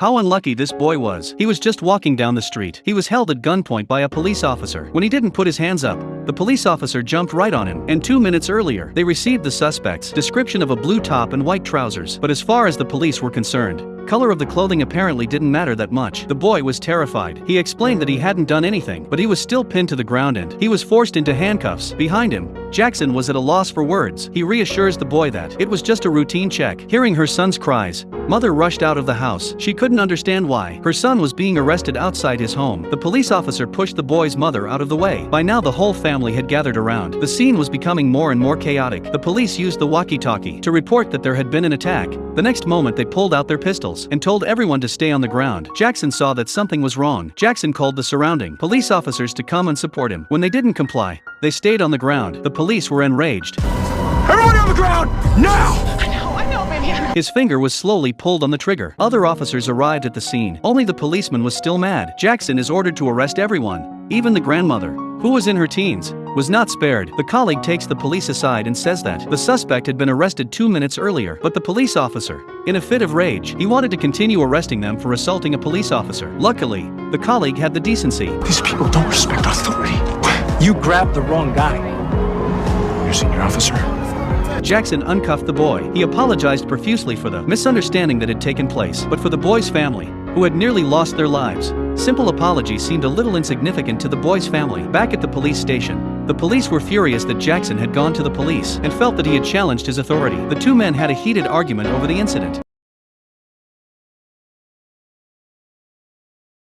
How unlucky this boy was. He was just walking down the street. He was held at gunpoint by a police officer. When he didn't put his hands up, the police officer jumped right on him, and 2 minutes earlier, they received the suspect's description of a blue top and white trousers. But as far as the police were concerned, color of the clothing apparently didn't matter that much. The boy was terrified. He explained that he hadn't done anything, but he was still pinned to the ground and he was forced into handcuffs. Behind him, Jackson was at a loss for words. He reassures the boy that it was just a routine check. Hearing her son's cries, Mother rushed out of the house. She couldn't understand why. Her son was being arrested outside his home. The police officer pushed the boy's mother out of the way. By now the whole family had gathered around. The scene was becoming more and more chaotic. The police used the walkie-talkie to report that there had been an attack. The next moment they pulled out their pistols and told everyone to stay on the ground. Jackson saw that something was wrong. Jackson called the surrounding police officers to come and support him. When they didn't comply, they stayed on the ground. The police were enraged. Everyone on the ground, now! I know, baby. His finger was slowly pulled on the trigger. Other officers arrived at the scene. Only the policeman was still mad. Jackson is ordered to arrest everyone. Even the grandmother, who was in her teens, was not spared. The colleague takes the police aside and says that the suspect had been arrested 2 minutes earlier, but the police officer, in a fit of rage, he wanted to continue arresting them for assaulting a police officer. Luckily, the colleague had the decency. These people don't respect authority. You grabbed the wrong guy. Your senior officer. Jackson uncuffed the boy. He apologized profusely for the misunderstanding that had taken place, but for the boy's family, who had nearly lost their lives, simple apology seemed a little insignificant to the boy's family. Back at the police station, the police were furious that Jackson had gone to the police and felt that he had challenged his authority. The two men had a heated argument over the incident.